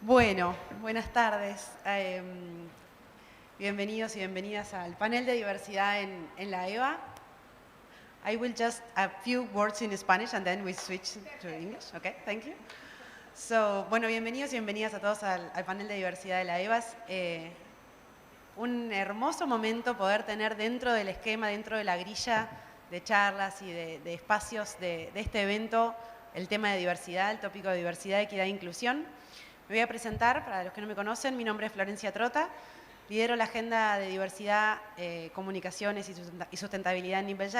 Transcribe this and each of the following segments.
Bueno, buenas tardes. Bienvenidos y bienvenidas al panel de diversidad en la EVA. I will just a few words in Spanish and then we switch to English. Okay, thank you. So, bueno, bienvenidos y bienvenidas a todos al panel de diversidad de la EVA. Es un hermoso momento poder tener dentro del esquema, dentro de la grilla de charlas y de espacios de este evento, el tema de diversidad, el tópico de diversidad, equidad e inclusión. Me voy a presentar, para los que no me conocen, mi nombre es Florencia Trotta, lidero la agenda de diversidad, comunicaciones y sustentabilidad en Nimble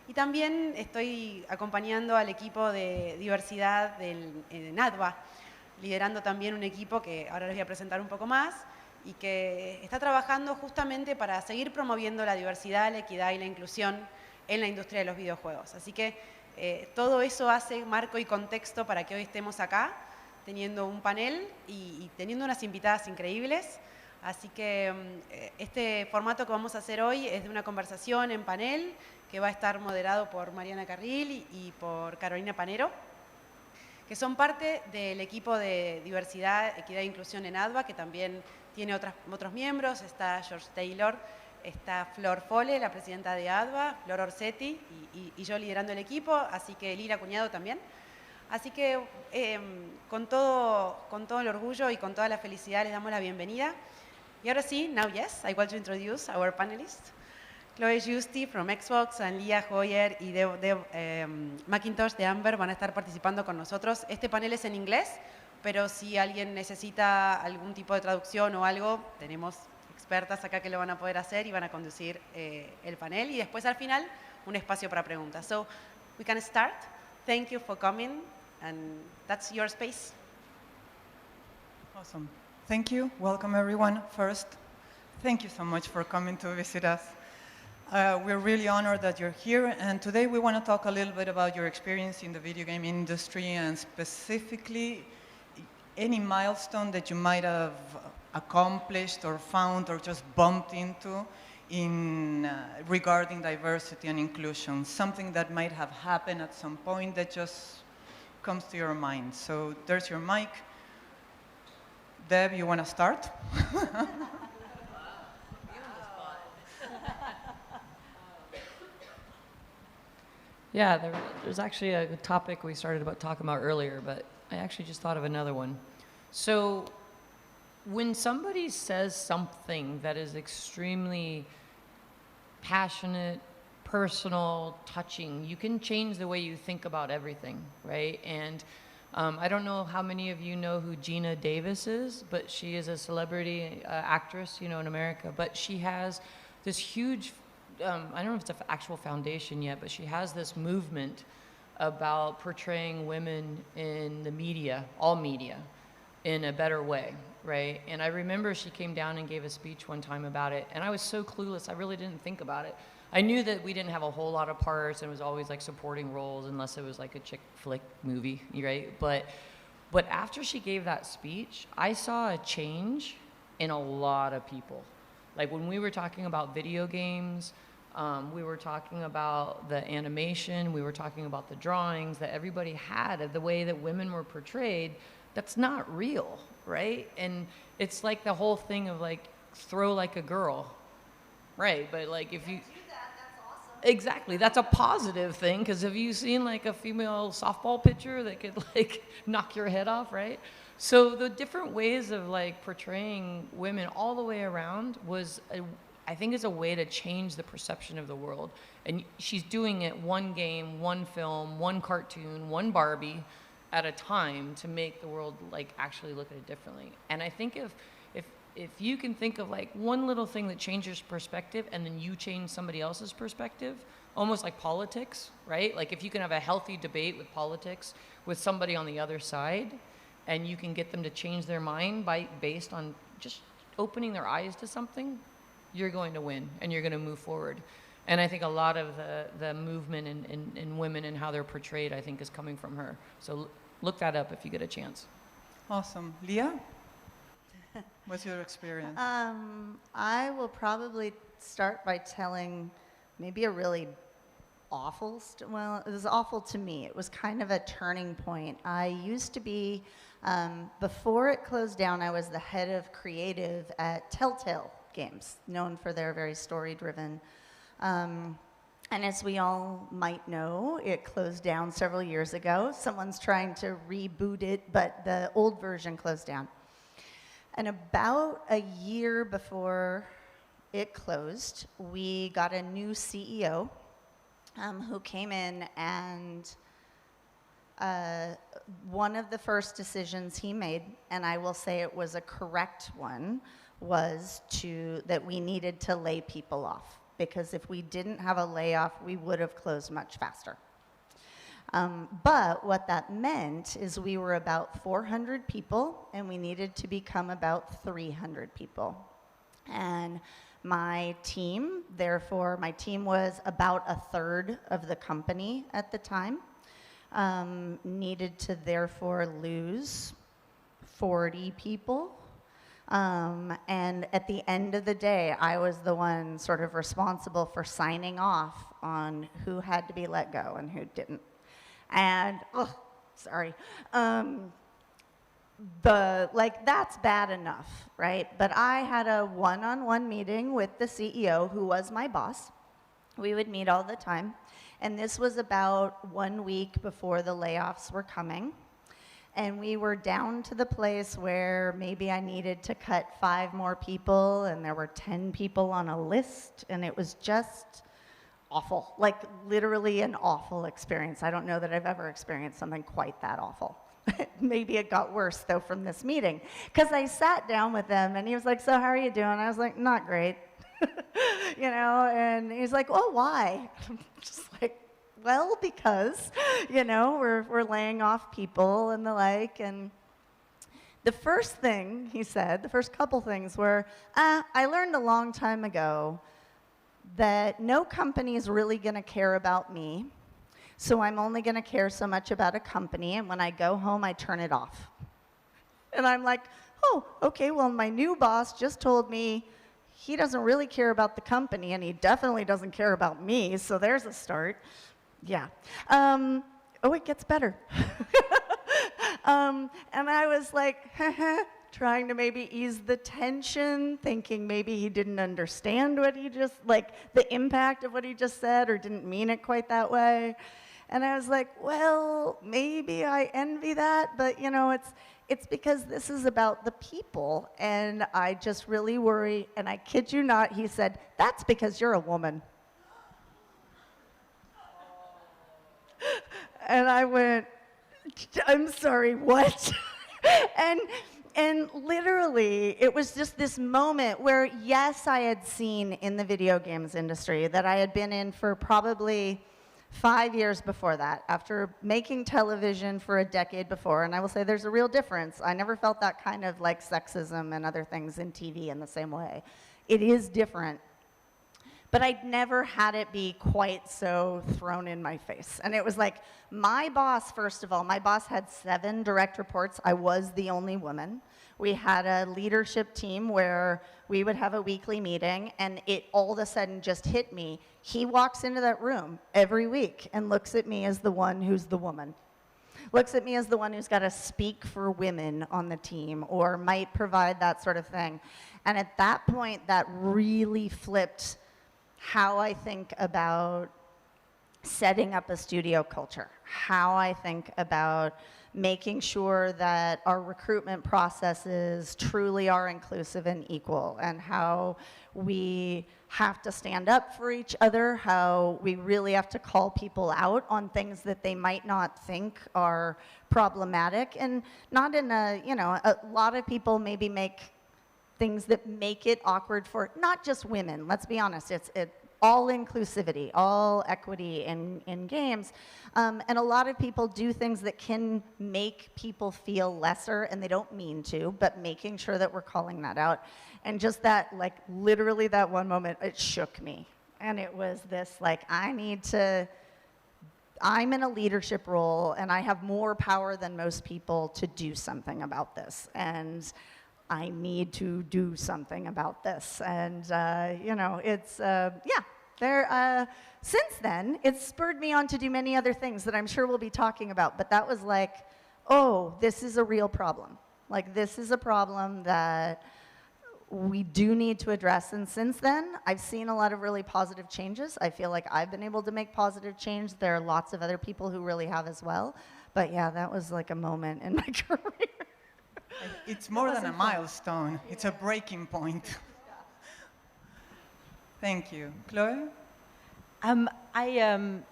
y también estoy acompañando al equipo de diversidad en ADVA, liderando también un equipo que ahora les voy a presentar un poco más y que está trabajando justamente para seguir promoviendo la diversidad, la equidad y la inclusión en la industria de los videojuegos. Así que todo eso hace marco y contexto para que hoy estemos acá, teniendo un panel y teniendo unas invitadas increíbles. Así que este formato que vamos a hacer hoy es de una conversación en panel que va a estar moderado por Mariana Carril y por Carolina Panero, que son parte del equipo de diversidad, equidad e inclusión en ADVA, que también tiene otros miembros. Está George Taylor, está Flor Fole, la presidenta de ADVA, Flor Orsetti y yo liderando el equipo, así que Lila Cuñado también. Así que con todo el orgullo y con toda la felicidad les damos la bienvenida. Y ahora sí, now yes, I want to introduce our panelists. Chloe Giusti from Xbox, and Leah Hoyer y Mcintosh de Amber van a estar participando con nosotros. Este panel es en inglés, pero si alguien necesita algún tipo de traducción o algo, tenemos expertas acá que lo van a poder hacer y van a conducir el panel. Y después al final, un espacio para preguntas. So, we can start. Thank you for coming, and that's your space. Awesome. Thank you. Welcome, everyone. First, thank you so much for coming to visit us. We're really honored that you're here, and today we want to talk a little bit about your experience in the video game industry and specifically any milestone that you might have accomplished or found or just bumped into in regarding diversity and inclusion, something that might have happened at some point that just comes to your mind. So there's your mic. Deb, you want to start? Yeah, there's actually a topic we started talking about earlier, but I actually just thought of another one. So when somebody says something that is extremely passionate, personal, touching, you can change the way you think about everything, right? And I don't know how many of you know who Gina Davis is, but she is a celebrity actress, you know, in America. But she has this huge, I don't know if it's an actual foundation yet, but she has this movement about portraying women in the media, all media, in a better way, right? And I remember she came down and gave a speech one time about it, and I was so clueless, I really didn't think about it. I knew that we didn't have a whole lot of parts, and it was always like supporting roles, unless it was like a chick flick movie, right? But after she gave that speech, I saw a change in a lot of people. Like when we were talking about video games, we were talking about the animation, we were talking about the drawings that everybody had of the way that women were portrayed. That's not real, right? And it's like the whole thing of like, throw like a girl, right? But like if you... Exactly, that's a positive thing, because have you seen like a female softball pitcher that could like knock your head off, right? So the different ways of like portraying women all the way around was, I think, is a way to change the perception of the world. And she's doing it one game, one film, one cartoon, one Barbie at a time to make the world like actually look at it differently. And I think if you can think of like one little thing that changes perspective and then you change somebody else's perspective, almost like politics, right? Like if you can have a healthy debate with politics with somebody on the other side and you can get them to change their mind based on just opening their eyes to something, you're going to win and you're going to move forward. And I think a lot of the movement in women and how they're portrayed, I think, is coming from her. So look that up if you get a chance. Awesome. Leah? What's your experience? I will probably start by telling maybe a really awful. Well, it was awful to me. It was kind of a turning point. I used to be, before it closed down, I was the head of creative at Telltale Games, known for their very story-driven. And as we all might know, it closed down several years ago. Someone's trying to reboot it, but the old version closed down. And about a year before it closed, we got a new CEO who came in, and one of the first decisions he made, and I will say it was a correct one, was that we needed to lay people off. Because if we didn't have a layoff, we would have closed much faster. But what that meant is we were about 400 people, and we needed to become about 300 people. And my team was about a third of the company at the time, needed to therefore lose 40 people. And at the end of the day, I was the one sort of responsible for signing off on who had to be let go and who didn't. And, that's bad enough, right? But I had a one-on-one meeting with the CEO, who was my boss. We would meet all the time. And this was about 1 week before the layoffs were coming. And we were down to the place where maybe I needed to cut 5 more people, and there were 10 people on a list, and it was just awful, like literally an awful experience. I don't know that I've ever experienced something quite that awful. Maybe it got worse, though, from this meeting, because I sat down with him, and he was like, "So how are you doing?" I was like, "Not great." And he's like, "Oh, why?" I'm just like, well, because, we're laying off people and the like. And the first thing he said, the first couple things were, I learned a long time ago that no company is really going to care about me, so I'm only going to care so much about a company, and when I go home, I turn it off. And I'm like, oh, okay, well, my new boss just told me he doesn't really care about the company, and he definitely doesn't care about me, so there's a start. Yeah. It gets better. And I was like, trying to maybe ease the tension, thinking maybe he didn't understand what he just, the impact of what he just said, or didn't mean it quite that way. And I was like, well, maybe I envy that, but it's because this is about the people, and I just really worry, and I kid you not, he said, that's because you're a woman. And I went, I'm sorry, what? And literally, it was just this moment where, yes, I had seen in the video games industry that I had been in for probably 5 years before that, after making television for a decade before. And I will say there's a real difference. I never felt that kind of sexism and other things in TV in the same way. It is different. But I'd never had it be quite so thrown in my face. And it was like, my boss, first of all, my boss had 7 direct reports. I was the only woman. We had a leadership team where we would have a weekly meeting, and it all of a sudden just hit me. He walks into that room every week and looks at me as the one who's the woman. Looks at me as the one who's got to speak for women on the team or might provide that sort of thing. And at that point, that really flipped how I think about setting up a studio culture, how I think about making sure that our recruitment processes truly are inclusive and equal, and how we have to stand up for each other, how we really have to call people out on things that they might not think are problematic, and not in a lot of people maybe make things that make it awkward for not just women. Let's be honest, it's all inclusivity, all equity in games. And a lot of people do things that can make people feel lesser, and they don't mean to, but making sure that we're calling that out. And just that, literally that one moment, it shook me. And it was this, I'm in a leadership role, and I have more power than most people to do something about this. And I need to do something about this. And, Since then, it's spurred me on to do many other things that I'm sure we'll be talking about, but that was like, oh, this is a real problem. Like, this is a problem that we do need to address. And since then, I've seen a lot of really positive changes. I feel like I've been able to make positive change. There are lots of other people who really have as well. But yeah, that was like a moment in my career. It's more than a milestone. It's a breaking point. Thank you. Chloe? I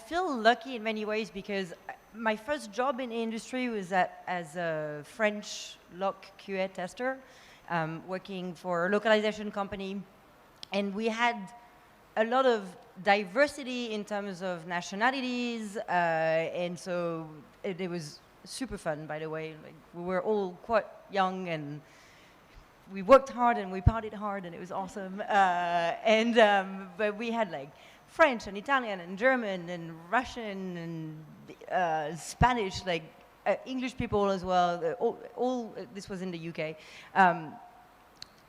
feel lucky in many ways because my first job in the industry was as a French lock QA tester, working for a localization company. And we had a lot of diversity in terms of nationalities, and so it was super fun, by the way. Like, we were all quite young, and we worked hard, and we partied hard, and it was awesome. But we had like French and Italian and German and Russian and Spanish, like English people as well. This was in the UK.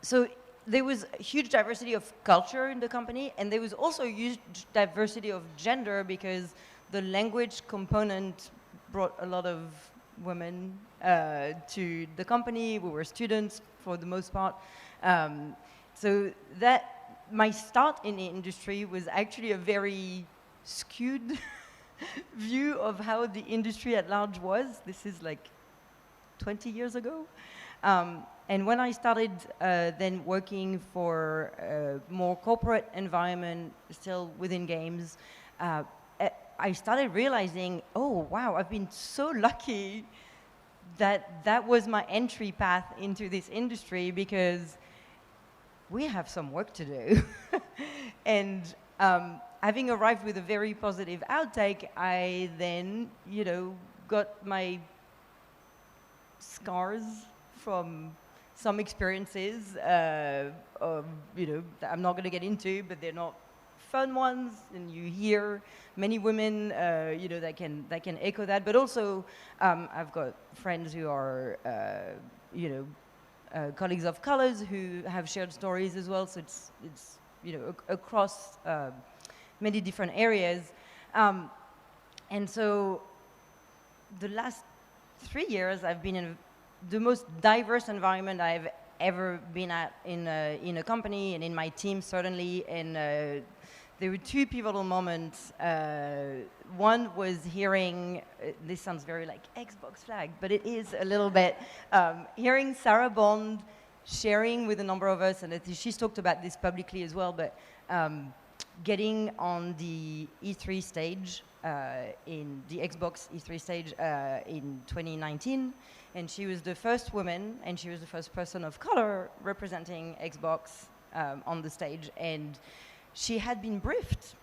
So there was a huge diversity of culture in the company, and there was also a huge diversity of gender because the language component brought a lot of women to the company. We were students for the most part. So that my start in the industry was actually a very skewed view of how the industry at large was. This is like 20 years ago. And when I started then working for a more corporate environment, still within games, I started realizing, oh, wow, I've been so lucky that that was my entry path into this industry because we have some work to do. And having arrived with a very positive outtake, I then, got my scars from some experiences, that I'm not going to get into, but they're not fun ones, and you hear many women, that can echo that. But also, I've got friends who are, colleagues of colors who have shared stories as well. So it's across many different areas, and so the last 3 years I've been in the most diverse environment I've ever been at in a company and in my team certainly. And there were two pivotal moments. One was hearing, this sounds very like Xbox flag, but it is a little bit, hearing Sarah Bond sharing with a number of us, and she's talked about this publicly as well, but getting on the E3 stage, in the Xbox E3 stage in 2019, and she was the first woman, and she was the first person of color representing Xbox on the stage, and she had been briefed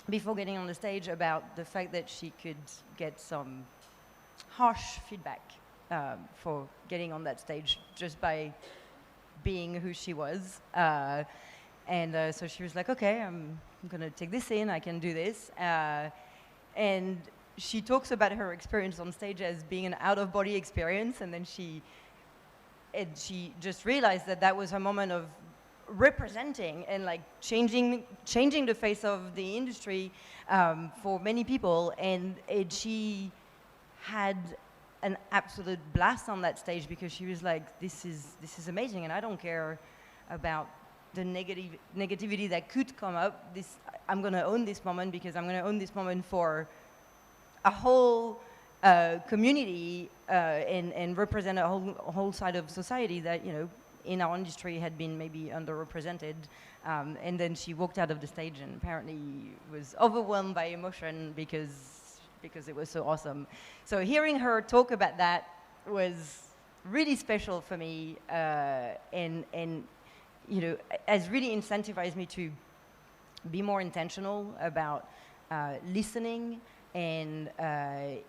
before getting on the stage about the fact that she could get some harsh feedback for getting on that stage just by being who she was. So she was like, okay, I'm going to take this in, I can do this. And she talks about her experience on stage as being an out-of-body experience, and then she just realized that that was her moment of representing and like changing the face of the industry for many people, and she had an absolute blast on that stage because she was like, this is amazing, and I don't care about the negativity that could come up. I'm going to own this moment because I'm going to own this moment for a whole community and represent a whole side of society that in our industry had been maybe underrepresented. And then she walked out of the stage and apparently was overwhelmed by emotion because it was so awesome. So hearing her talk about that was really special for me, and has really incentivized me to be more intentional about listening and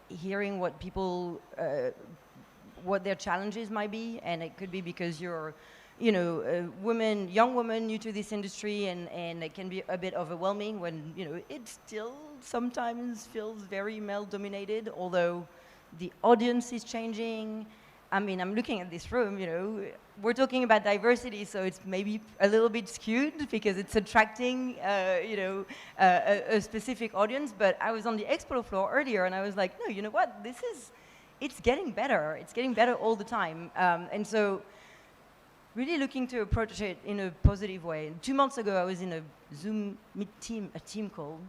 hearing what people, what their challenges might be. And it could be because you're, a young woman new to this industry, and it can be a bit overwhelming when, it still sometimes feels very male-dominated, although the audience is changing. I mean, I'm looking at this room, we're talking about diversity, so it's maybe a little bit skewed because it's attracting, a specific audience. But I was on the expo floor earlier, and I was like, no, you know what? It's getting better. It's getting better all the time. And so really looking to approach it in a positive way. 2 months ago, I was in a Zoom team call.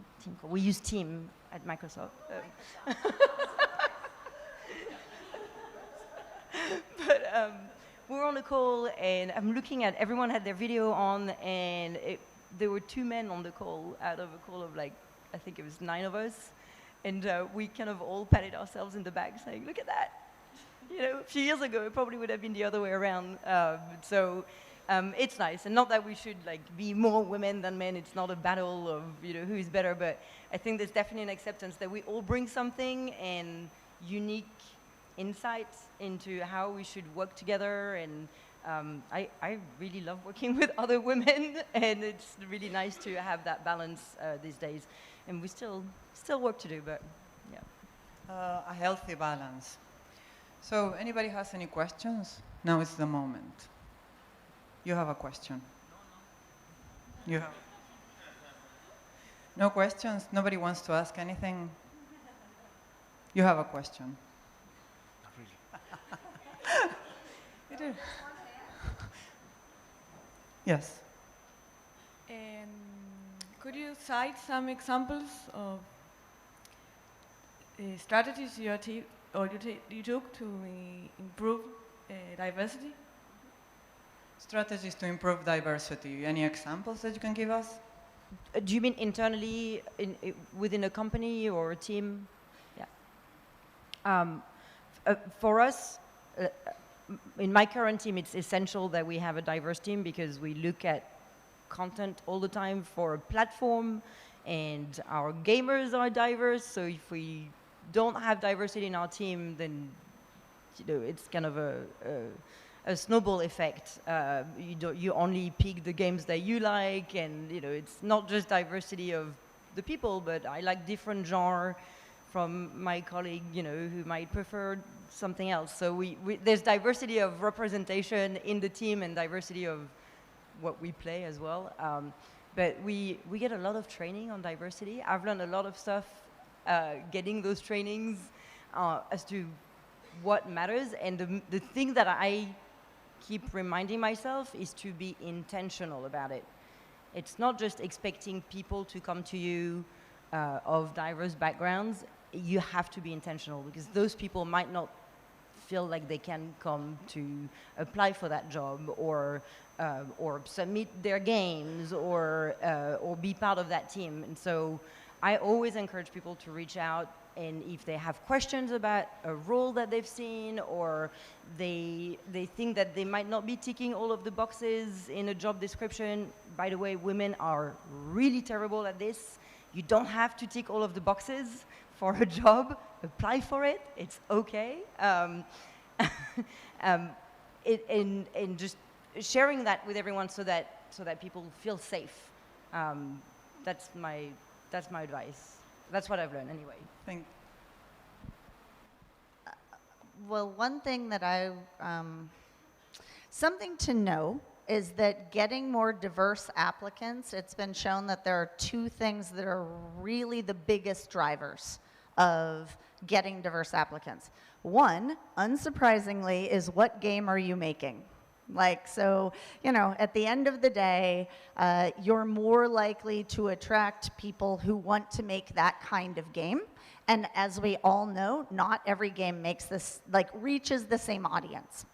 We use Team at Microsoft. But we were on a call, and I'm looking at everyone had their video on, and there were 2 men on the call out of a call of I think it was 9 of us, and we kind of all patted ourselves in the back, saying, "Look at that." A few years ago, it probably would have been the other way around. So it's nice, and not that we should be more women than men. It's not a battle of who's better, but I think there's definitely an acceptance that we all bring something and unique insights into how we should work together. And I really love working with other women, and it's really nice to have that balance these days. And we still work to do, but yeah. A healthy balance. So, anybody has any questions? Now is the moment. You have a question. You have? No questions? Nobody wants to ask anything? You have a question. Not really. It is. Yes. Could you cite some examples of strategies you took to improve diversity? Strategies to improve diversity. Any examples that you can give us? Do you mean internally within a company or a team? Yeah. For us, in my current team, it's essential that we have a diverse team because we look at content all the time for a platform, and our gamers are diverse. So if we don't have diversity in our team, then it's kind of a snowball effect. You only pick the games that you like, and it's not just diversity of the people, but I like different genre from my colleague, who might prefer something else. So there's diversity of representation in the team and diversity of what we play as well. But we get a lot of training on diversity. I've learned a lot of stuff getting those trainings as to what matters. And the thing that I keep reminding myself is to be intentional about it. It's not just expecting people to come to you of diverse backgrounds. You have to be intentional because those people might not feel like they can come to apply for that job or submit their games or be part of that team. And so I always encourage people to reach out, and if they have questions about a role that they've seen, or they think that they might not be ticking all of the boxes in a job description. By the way, women are really terrible at this. You don't have to tick all of the boxes for a job. Apply for it. It's okay. And just sharing that with everyone so that people feel safe. That's my advice. That's what I've learned anyway. Well, one thing that something to know is that getting more diverse applicants, it's been shown that there are 2 things that are really the biggest drivers of getting diverse applicants. One, unsurprisingly, is what game are you making? So, at the end of the day, you're more likely to attract people who want to make that kind of game. And as we all know, not every game reaches the same audience.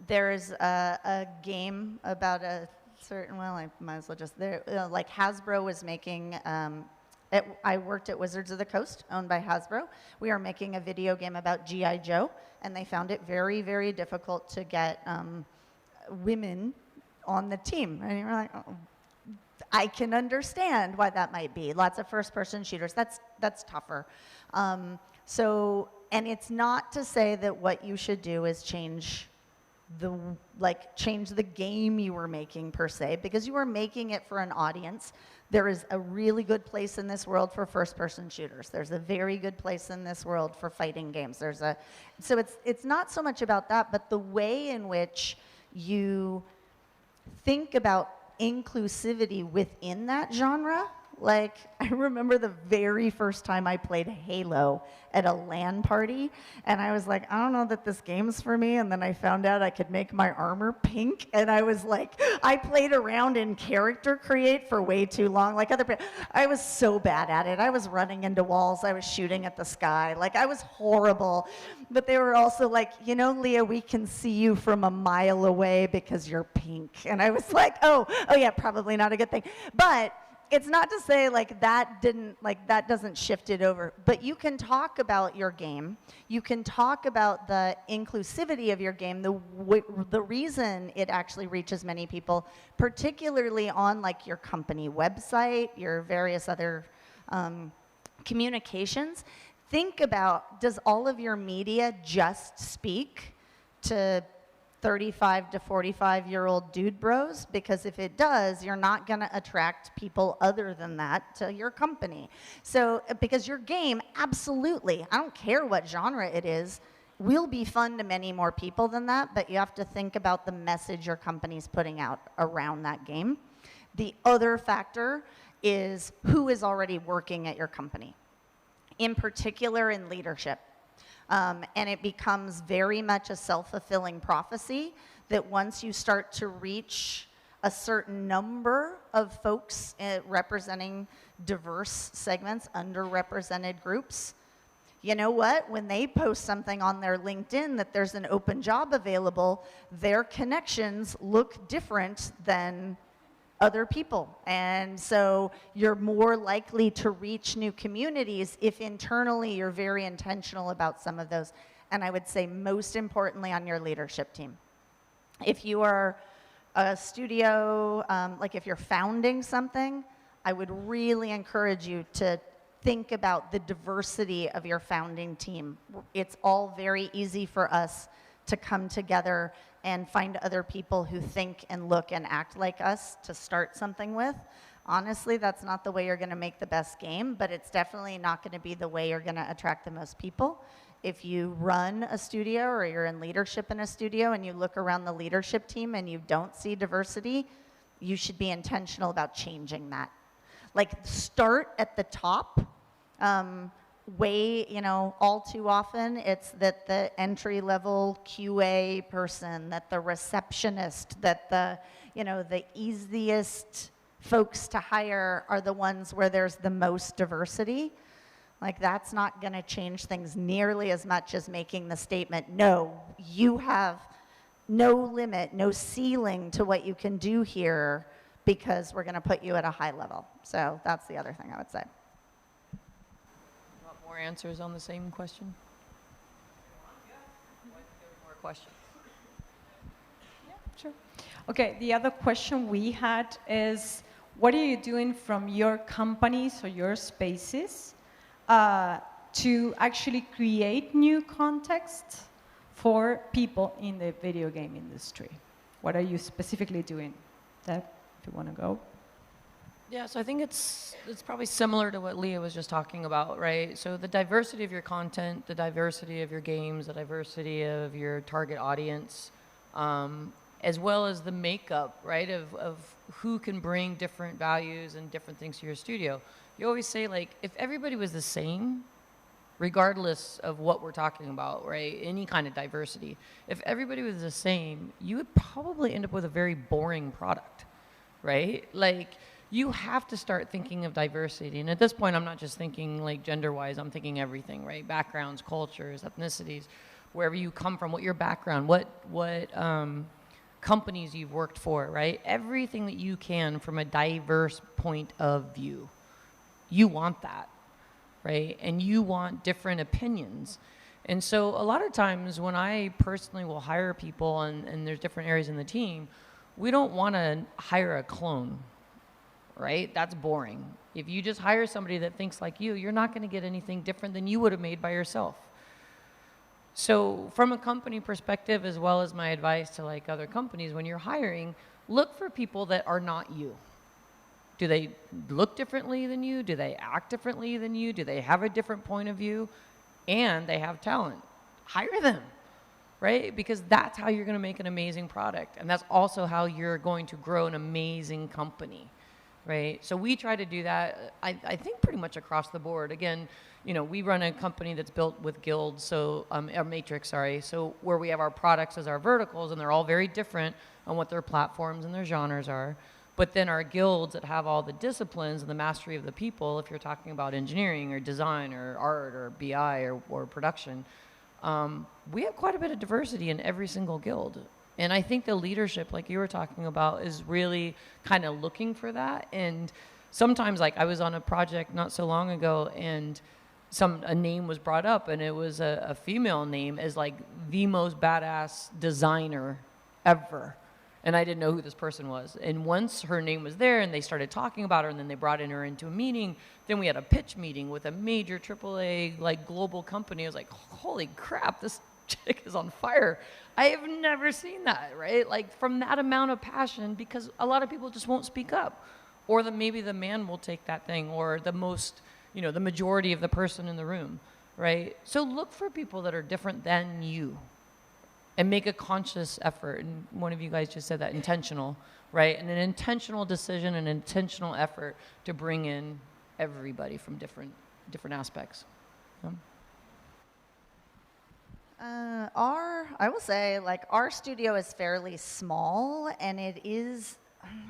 There's a game about a certain, I might as well just, Hasbro was making, I worked at Wizards of the Coast, owned by Hasbro. We are making a video game about G.I. Joe, and they found it very, very difficult to get women on the team. And you're like, oh, I can understand why that might be. Lots of first-person shooters, that's tougher. And it's not to say that what you should do is change the game you were making per se, because you were making it for an audience There is a really good place in this world for first-person shooters. There's a very good place in this world for fighting games. So it's not so much about that, but the way in which you think about inclusivity within that genre. Like, I remember the very first time I played Halo at a LAN party, and I was like, I don't know that this game's for me, and then I found out I could make my armor pink, and I was like, I played around in character create for way too long. Like I was so bad at it. I was running into walls, I was shooting at the sky, like I was horrible. But they were also like, you know, Leah, we can see you from a mile away because you're pink. And I was like, oh yeah, probably not a good thing. But it's not to say like that doesn't shift it over, but you can talk about your game. You can talk about the inclusivity of your game, the reason it actually reaches many people, particularly on like your company website, your various other communications. Think about, does all of your media just speak to 35 to 45-year-old dude bros? Because if it does, you're not going to attract people other than that to your company. So, because your game, absolutely, I don't care what genre it is, will be fun to many more people than that, but you have to think about the message your company's putting out around that game. The other factor is who is already working at your company, in particular in leadership. And it becomes very much a self-fulfilling prophecy that once you start to reach a certain number of folks representing diverse segments, underrepresented groups, you know what? When they post something on their LinkedIn that there's an open job available, their connections look different than other people. And so you're more likely to reach new communities if internally you're very intentional about some of those. And I would say most importantly on your leadership team. If you are a studio, like if you're founding something, I would really encourage you to think about the diversity of your founding team. It's all very easy for us to come together and find other people who think and look and act like us to start something with. Honestly, that's not the way you're going to make the best game, but it's definitely not going to be the way you're going to attract the most people. If you run a studio or you're in leadership in a studio and you look around the leadership team and you don't see diversity, you should be intentional about changing that. Like, start at the top. All too often, it's that the entry-level QA person, that the receptionist, that the easiest folks to hire are the ones where there's the most diversity. Like, that's not going to change things nearly as much as making the statement, no, you have no limit, no ceiling to what you can do here because we're going to put you at a high level. So that's the other thing I would say. More answers on the same question? More questions? Yeah, sure. Okay, the other question we had is, what are you doing from your companies or your spaces to actually create new context for people in the video game industry? What are you specifically doing? Deb, if you want to go. Yeah, so I think it's probably similar to what Leah was just talking about, right? So the diversity of your content, the diversity of your games, the diversity of your target audience, as well as the makeup, right, of who can bring different values and different things to your studio. You always say, like, if everybody was the same, regardless of what we're talking about, right, any kind of diversity, if everybody was the same, you would probably end up with a very boring product, right? Like, you have to start thinking of diversity. And at this point, I'm not just thinking like gender-wise, I'm thinking everything, right? Backgrounds, cultures, ethnicities, wherever you come from, what your background, what companies you've worked for, right? Everything that you can from a diverse point of view. You want that, right? And you want different opinions. And so a lot of times when I personally will hire people and there's different areas in the team, we don't want to hire a clone. Right? That's boring. If you just hire somebody that thinks like you, you're not going to get anything different than you would have made by yourself. So from a company perspective, as well as my advice to like other companies, when you're hiring, look for people that are not you, Do they look differently than you? Do they act differently than you? Do they have a different point of view? And they have talent. Hire them, right? Because that's how you're going to make an amazing product. And that's also how you're going to grow an amazing company, right? So we try to do that, I think, pretty much across the board. Again, you know, we run a company that's built with guilds, so, a matrix, sorry, so where we have our products as our verticals, and they're all very different on what their platforms and their genres are. But then our guilds that have all the disciplines and the mastery of the people, if you're talking about engineering or design or art or BI or production, we have quite a bit of diversity in every single guild. And I think the leadership, like you were talking about, is really kind of looking for that. And sometimes, like, I was on a project not so long ago, and a name was brought up, and it was a female name as like the most badass designer ever. And I didn't know who this person was. And once her name was there and they started talking about her, and then they brought her into a meeting, then we had a pitch meeting with a major AAA like global company. I was like, holy crap, this chick is on fire. I have never seen that, right? Like, from that amount of passion, because a lot of people just won't speak up. Or maybe the man will take that thing, or the majority of the person in the room, right? So look for people that are different than you. And make a conscious effort. And one of you guys just said that, intentional, right? And an intentional decision, an intentional effort to bring in everybody from different aspects. I will say, like, our studio is fairly small, and it is,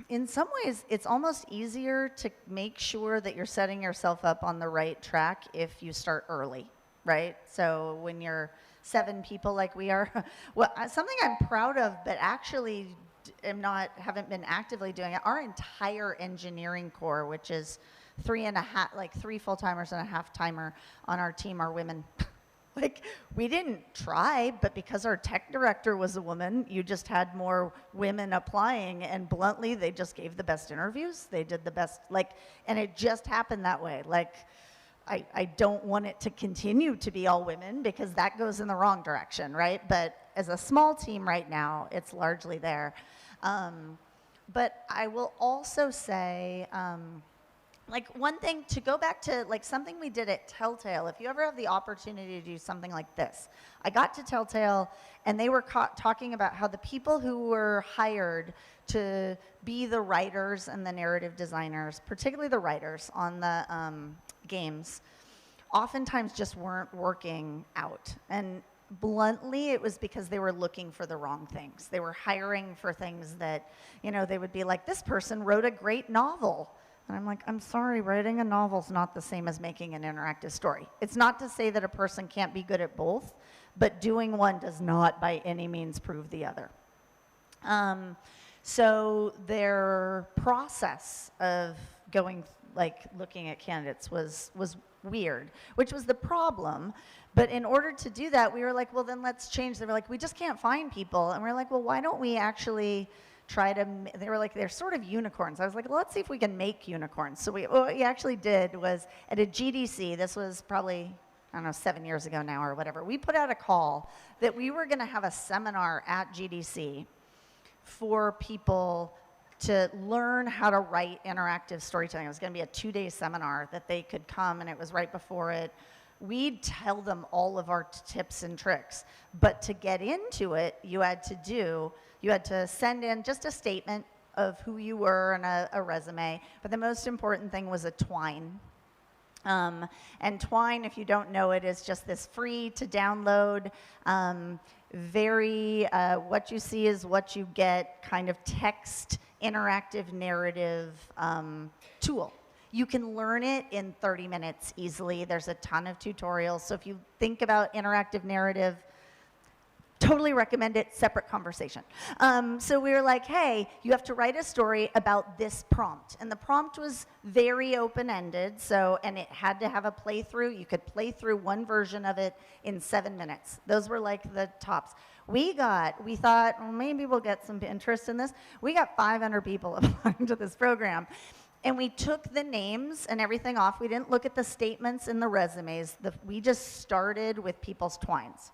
in some ways, it's almost easier to make sure that you're setting yourself up on the right track if you start early, right? So when you're 7 people like we are, well, something I'm proud of, but actually haven't been actively doing it. Our entire engineering core, which is 3 full-timers and a half-timer on our team, are women. Like, we didn't try, but because our tech director was a woman, you just had more women applying, and bluntly, they just gave the best interviews. They did the best, and it just happened that way. Like, I don't want it to continue to be all women, because that goes in the wrong direction, right? But as a small team right now, it's largely there. But I will also say, one thing, to go back to something we did at Telltale, if you ever have the opportunity to do something like this. I got to Telltale, and they were talking about how the people who were hired to be the writers and the narrative designers, particularly the writers on the games, oftentimes just weren't working out. And bluntly, it was because they were looking for the wrong things. They were hiring for things that, they would be like, this person wrote a great novel. And I'm like, I'm sorry, writing a novel's not the same as making an interactive story. It's not to say that a person can't be good at both, but doing one does not by any means prove the other. So their process of looking at candidates was weird, which was the problem. But in order to do that, we were like, well, then let's change. They were like, we just can't find people. And we were like, well, why don't we actually try to, they were like, they're sort of unicorns. I was like, well, let's see if we can make unicorns. So what we actually did was, at a GDC, this was probably, I don't know, 7 years ago now or whatever, we put out a call that we were going to have a seminar at GDC for people to learn how to write interactive storytelling. It was going to be a 2-day seminar that they could come, and it was right before it. We'd tell them all of our tips and tricks. But to get into it, you had to send in just a statement of who you were and a resume. But the most important thing was a twine. And Twine, if you don't know it, is just this free to download, what you see is what you get kind of text interactive narrative tool. You can learn it in 30 minutes easily. There's a ton of tutorials. So if you think about interactive narrative, totally recommend it, separate conversation. So we were like, hey, you have to write a story about this prompt. And the prompt was very open-ended, and it had to have a playthrough. You could play through one version of it in 7 minutes. Those were like the tops. We thought, well, maybe we'll get some interest in this. We got 500 people applying to this program. And we took the names and everything off. We didn't look at the statements in the resumes. We just started with people's twines.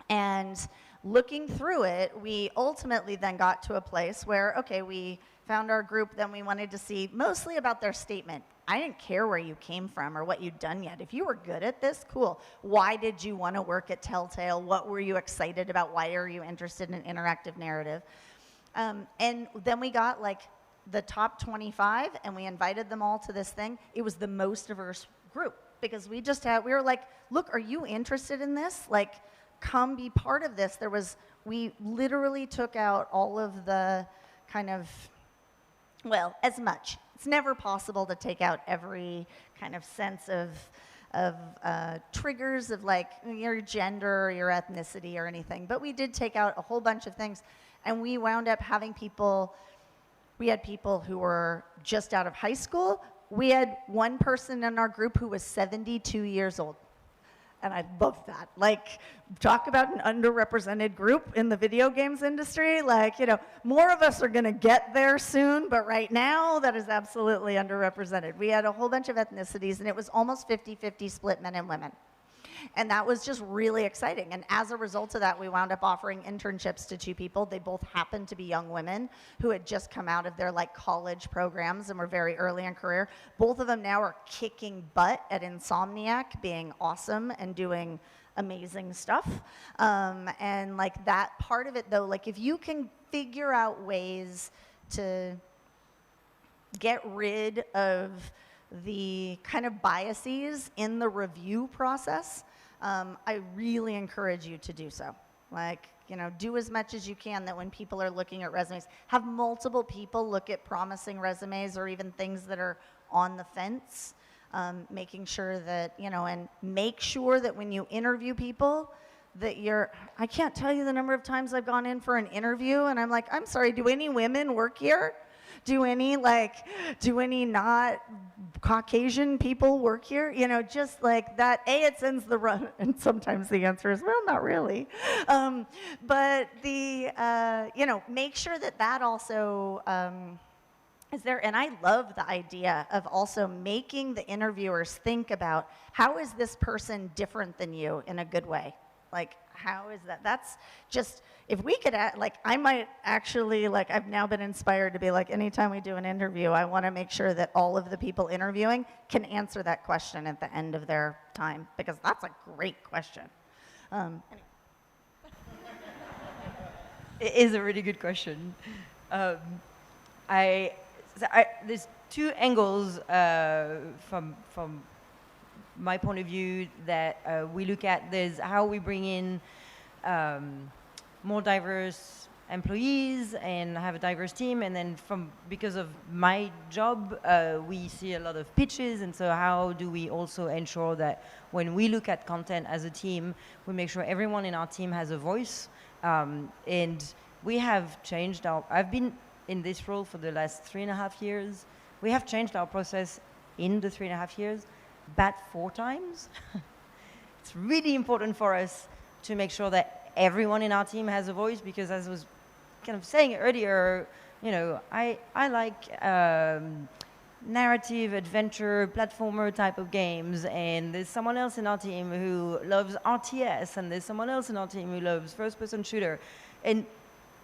And looking through it, we ultimately then got to a place where, okay, we found our group, then we wanted to see mostly about their statement. I didn't care where you came from or what you'd done yet. If you were good at this, cool. Why did you want to work at Telltale? What were you excited about? Why are you interested in interactive narrative? And then we got like the top 25 and we invited them all to this thing. It was the most diverse group because we were like, look, are you interested in this? Like, come be part of this. We literally took out all of the kind of, well, as much. It's never possible to take out every kind of sense of triggers of like your gender or your ethnicity or anything. But we did take out a whole bunch of things. And we wound up having we had people who were just out of high school. We had one person in our group who was 72 years old. And I love that. Like, talk about an underrepresented group in the video games industry. Like, you know, more of us are going to get there soon, but right now, that is absolutely underrepresented. We had a whole bunch of ethnicities, and it was almost 50-50 split men and women. And that was just really exciting. And as a result of that, we wound up offering internships to 2 people. They both happened to be young women who had just come out of their like college programs and were very early in career. Both of them now are kicking butt at Insomniac, being awesome and doing amazing stuff. And like that part of it though, like if you can figure out ways to get rid of the kind of biases in the review process, I really encourage you to do so. Like, you know, do as much as you can that when people are looking at resumes, have multiple people look at promising resumes or even things that are on the fence, making sure that, you know, and make sure that when you interview people that I can't tell you the number of times I've gone in for an interview and I'm like, I'm sorry, do any women work here? Do any not Caucasian people work here? You know, just like that, it sends the run, and sometimes the answer is, well, not really. But you know, make sure that also is there, and I love the idea of also making the interviewers think about, how is this person different than you in a good way? Like, how is that? That's just, if we could, like, I might actually, like, I've now been inspired to be like, anytime we do an interview, I want to make sure that all of the people interviewing can answer that question at the end of their time, because that's a great question. Anyway. It is a really good question. There's 2 angles from my point of view that we look at. There's how we bring in more diverse employees and have a diverse team, and then because of my job, we see a lot of pitches, and so how do we also ensure that when we look at content as a team, we make sure everyone in our team has a voice, and we have changed I've been in this role for the last 3.5 years. We have changed our process in the 3.5 years. But 4 times. It's really important for us to make sure that everyone in our team has a voice, because as I was kind of saying earlier, you know, I like narrative, adventure, platformer type of games, and there's someone else in our team who loves RTS, and there's someone else in our team who loves first-person shooter. And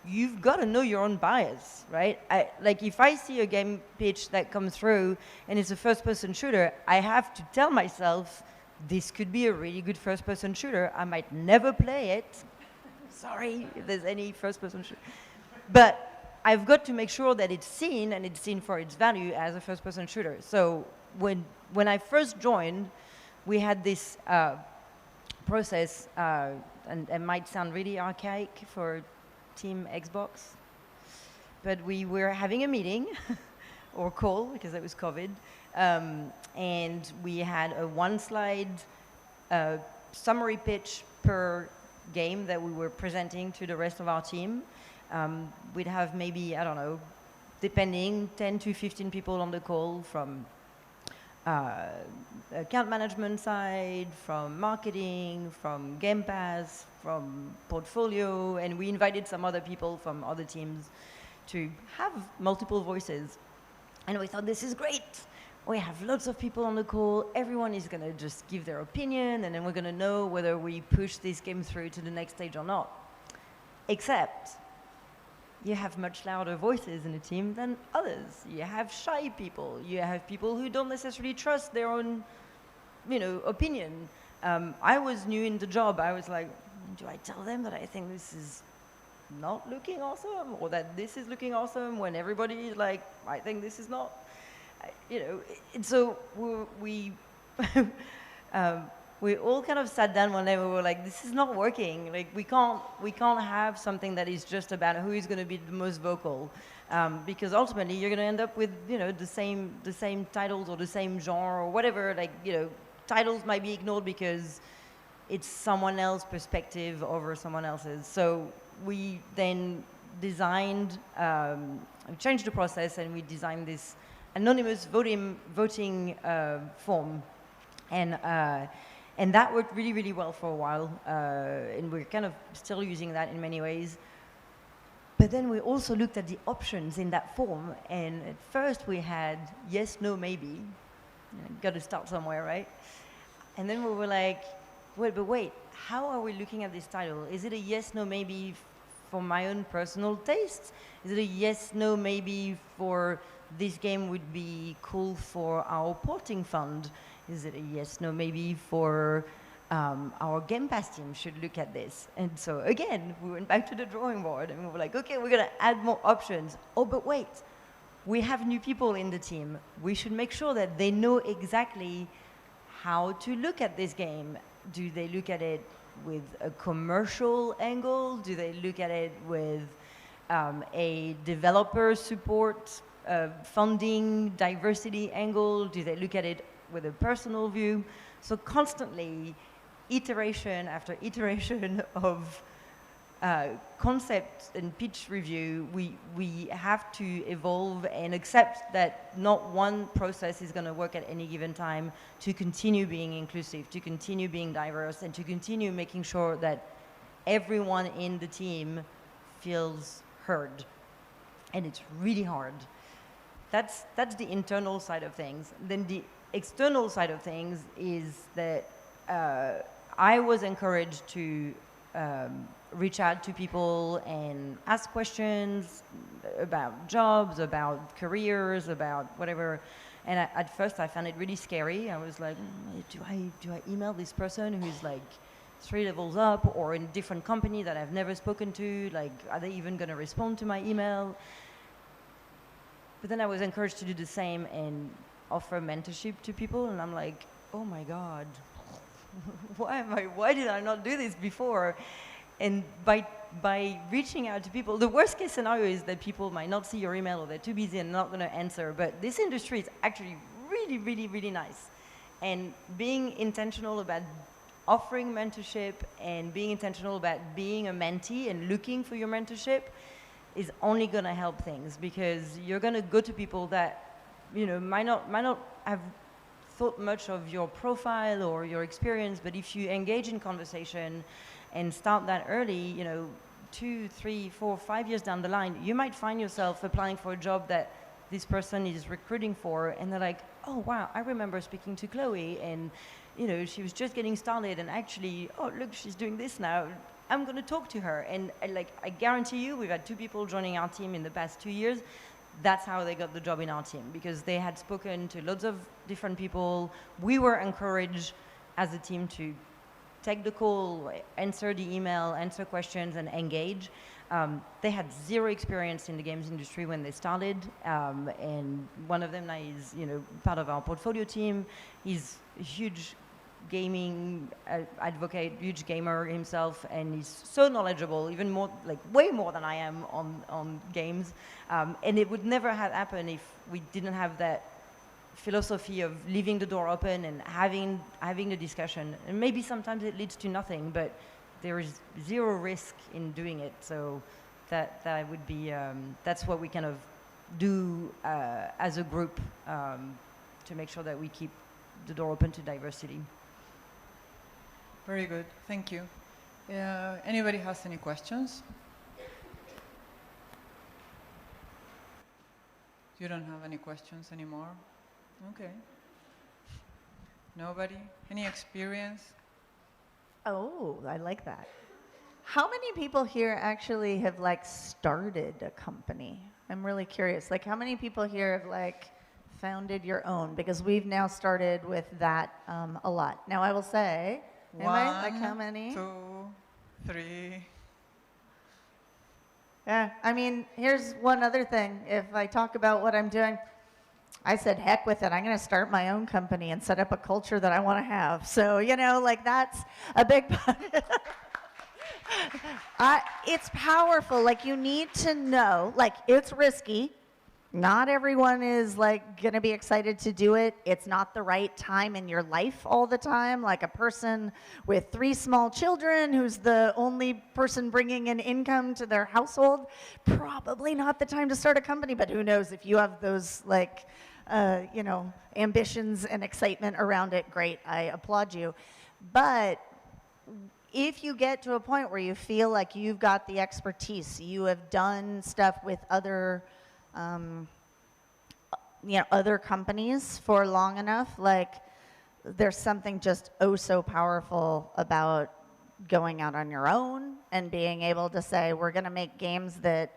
you've got to know your own bias, right? Like, if I see a game pitch that comes through and it's a first-person shooter, I have to tell myself, this could be a really good first-person shooter. I might never play it. Sorry if there's any first-person shooter. But I've got to make sure that it's seen, and it's seen for its value as a first-person shooter. So when I first joined, we had this process, and it might sound really archaic for Team Xbox, but we were having a meeting or call, because it was COVID, and we had a 1-slide summary pitch per game that we were presenting to the rest of our team. We'd have maybe, I don't know, depending, 10 to 15 people on the call, from account management side, from marketing, from Game Pass, from portfolio, and we invited some other people from other teams to have multiple voices. And we thought, this is great. we have lots of people on the call, everyone is going to just give their opinion, and then we're going to know whether we push this game through to the next stage or not. Except, you have much louder voices in the team than others. You have shy people. You have people who don't necessarily trust their own, opinion. I was new in the job. I was like, do I tell them that I think this is not looking awesome, or that this is looking awesome, when everybody is like, I think this is not? And so we we all kind of sat down one day and we were like, this is not working. Like, we can't have something that is just about who is going to be the most vocal, because ultimately you're going to end up with the same titles or the same genre or whatever. Like, titles might be ignored because it's someone else's perspective over someone else's. So we then designed, changed the process, and we designed this anonymous voting form, and that worked really, really well for a while, and we're kind of still using that in many ways. But then we also looked at the options in that form, and at first we had yes, no, maybe. Got to start somewhere, right? And then we were like, wait, how are we looking at this title? Is it a yes, no, maybe for my own personal tastes? Is it a yes, no, maybe for this game would be cool for our porting fund? Is it a yes, no, maybe for our Game Pass team should look at this? And so again, we went back to the drawing board and we were like, okay, we're going to add more options. Oh, but wait, we have new people in the team. We should make sure that they know exactly how to look at this game. Do they look at it with a commercial angle? Do they look at it with a developer support, funding, diversity angle? Do they look at it with a personal view? So constantly, iteration after iteration of concept and pitch review, we have to evolve and accept that not one process is going to work at any given time to continue being inclusive, to continue being diverse, and to continue making sure that everyone in the team feels heard. And it's really hard. That's the internal side of things. Then the external side of things is that I was encouraged to reach out to people and ask questions about jobs, about careers, about whatever. And at first I found it really scary. I was like, do I email this person who's like 3 levels up or in a different company that I've never spoken to? Like, are they even going to respond to my email? But then I was encouraged to do the same and offer mentorship to people. And I'm like, oh my God, why did I not do this before? And by reaching out to people, the worst case scenario is that people might not see your email or they're too busy and not going to answer. But this industry is actually really, really, really nice. And being intentional about offering mentorship and being intentional about being a mentee and looking for your mentorship is only going to help things, because you're going to go to people that might not have thought much of your profile or your experience, but if you engage in conversation and start that early, 2, 3, 4, 5 years down the line, you might find yourself applying for a job that this person is recruiting for, and they're like, oh wow, I remember speaking to Chloe, and she was just getting started, and actually, oh look, she's doing this now. I'm going to talk to her. And I guarantee you, we've had 2 people joining our team in the past 2 years. That's how they got the job in our team, because they had spoken to lots of different people. We were encouraged as a team to take the call, answer the email, answer questions, and engage. They had 0 experience in the games industry when they started, and one of them now is part of our portfolio team. He's a huge gaming advocate, huge gamer himself, and he's so knowledgeable, even more, way more than I am on games. And it would never have happened if we didn't have that philosophy of leaving the door open and having the discussion. And maybe sometimes it leads to nothing, but there is 0 risk in doing it. So that would be, that's what we kind of do as a group to make sure that we keep the door open to diversity. Very good, thank you. Anybody has any questions? You don't have any questions anymore? Okay. Nobody? Any experience? Oh, I like that. How many people here actually have like started a company? I'm really curious. Like, how many people here have like founded your own? Because we've now started with that a lot. Now, I will say, anybody? Like, how many? 2, 3. Yeah, I mean, here's one other thing. If I talk about what I'm doing, I said, heck with it. I'm going to start my own company and set up a culture that I want to have. So, you know, like that's a big part. It's powerful. Like, you need to know, like, it's risky. Not everyone is like going to be excited to do it. It's not the right time in your life all the time. Like a person with 3 small children who's the only person bringing in income to their household, probably not the time to start a company. But who knows, if you have those like, you know, ambitions and excitement around it, great, I applaud you. But if you get to a point where you feel like you've got the expertise, you have done stuff with other you know, other companies for long enough, like there's something just oh so powerful about going out on your own and being able to say, we're going to make games that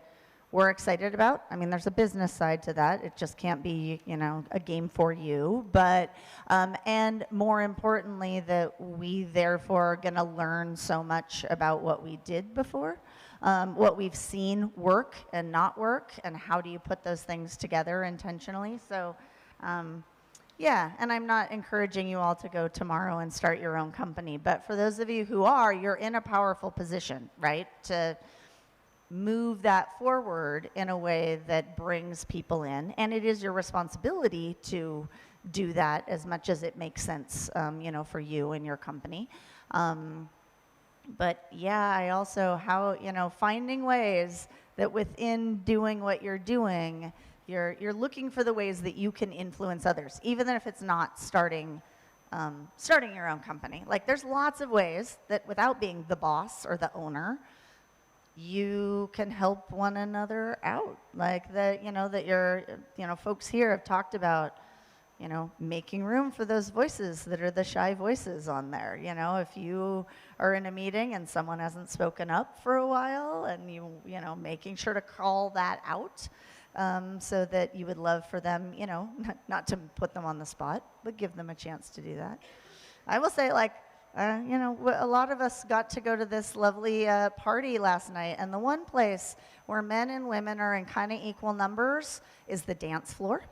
we're excited about. I mean, there's a business side to that. It just can't be, you know, a game for you. But, and more importantly, that we therefore are going to learn so much about what we did before. What we've seen work and not work, and how do you put those things together intentionally. So, yeah, and I'm not encouraging you all to go tomorrow and start your own company, but for those of you who are, you're in a powerful position, right, to move that forward in a way that brings people in, and it is your responsibility to do that as much as it makes sense, you know, for you and your company. But yeah, I also, how, you know, finding ways that within doing what you're doing, you're looking for the ways that you can influence others, even if it's not starting your own company. Like, there's lots of ways that without being the boss or the owner, you can help one another out. Like that, you know, that you know, folks here have talked about, you know, making room for those voices that are the shy voices on there. You know, if you are in a meeting and someone hasn't spoken up for a while, and you know, making sure to call that out, so that you would love for them, you know, not to put them on the spot, but give them a chance to do that. I will say, like, you know, a lot of us got to go to this lovely party last night, and the one place where men and women are in kind of equal numbers is the dance floor.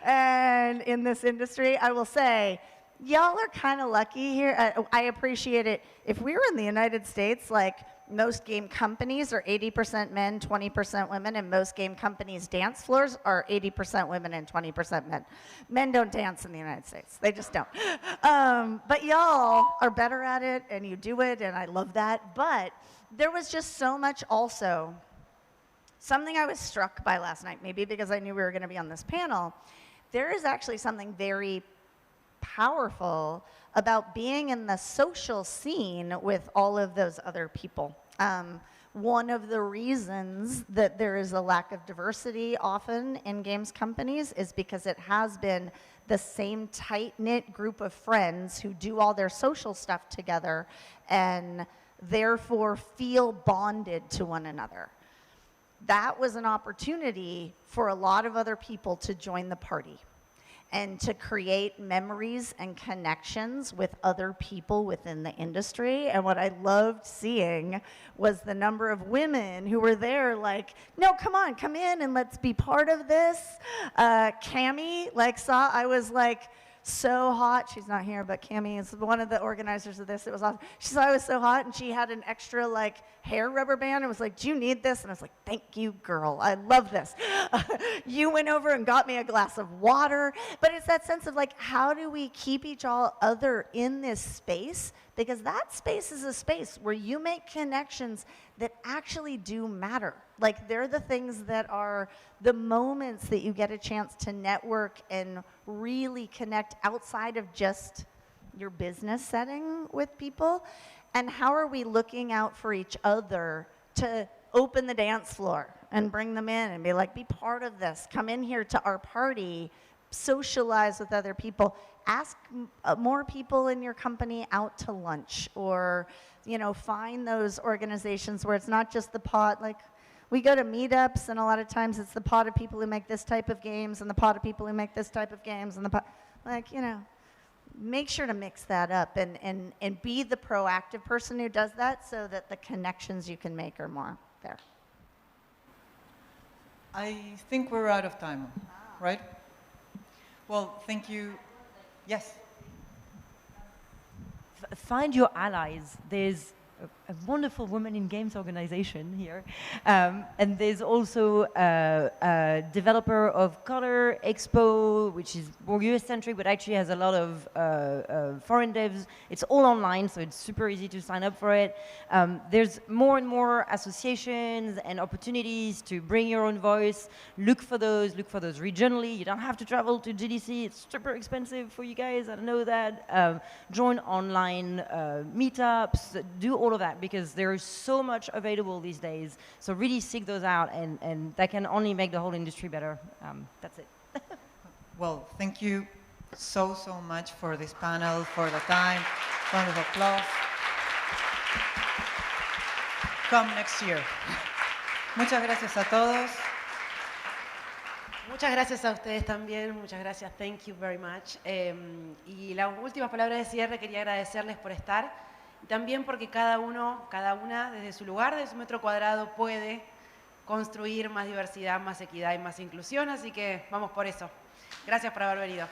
And in this industry, I will say, y'all are kind of lucky here. I appreciate it. If we were in the United States, like, most game companies are 80% men, 20% women, and most game companies' dance floors are 80% women and 20% men. Men don't dance in the United States. They just don't. But y'all are better at it, and you do it, and I love that. But there was just so much also. Something I was struck by last night, maybe because I knew we were going to be on this panel, there is actually something very powerful about being in the social scene with all of those other people. One of the reasons that there is a lack of diversity often in games companies is because it has been the same tight-knit group of friends who do all their social stuff together and therefore feel bonded to one another. That was an opportunity for a lot of other people to join the party and to create memories and connections with other people within the industry. And what I loved seeing was the number of women who were there like, no, come on, come in and let's be part of this. Cammie, like, I was like, so hot. She's not here, but Cammie is one of the organizers of this. It was awesome. She saw I was so hot, and she had an extra, like, hair rubber band and was like, do you need this? And I was like, thank you, girl. I love this. You went over and got me a glass of water. But it's that sense of, like, how do we keep each other in this space? Because that space is a space where you make connections that actually do matter. Like, they're the things that are the moments that you get a chance to network and really connect outside of just your business setting with people. And how are we looking out for each other to open the dance floor and bring them in and be like, be part of this. Come in here to our party, socialize with other people. Ask more people in your company out to lunch, or, you know, find those organizations where it's not just the pot. Like, we go to meetups, and a lot of times it's the pot of people who make this type of games and the pot of people who make this type of games, and the pot, like, you know, make sure to mix that up and be the proactive person who does that, so that the connections you can make are more there. I think we're out of time, right? Well, thank you. Yes. Find your allies. There's a wonderful women in games organization here, and there's also a developer of Color Expo, which is more US centric, but actually has a lot of foreign devs. It's all online, so it's super easy to sign up for it. There's more and more associations and opportunities to bring your own voice. Look for those regionally. You don't have to travel to GDC. It's super expensive for you guys, I know that. Join online meetups, do all of that, because there is so much available these days. So really seek those out, and that can only make the whole industry better. That's it. Well, thank you so much for this panel, for the time. Round of applause. Come next year. Muchas gracias a todos. Muchas gracias a ustedes también, muchas gracias, thank you very much. Y la última palabra de cierre, quería agradecerles por estar, y también porque cada uno, cada una, desde su lugar, desde su metro cuadrado, puede construir más diversidad, más equidad y más inclusión, así que vamos por eso. Gracias por haber venido.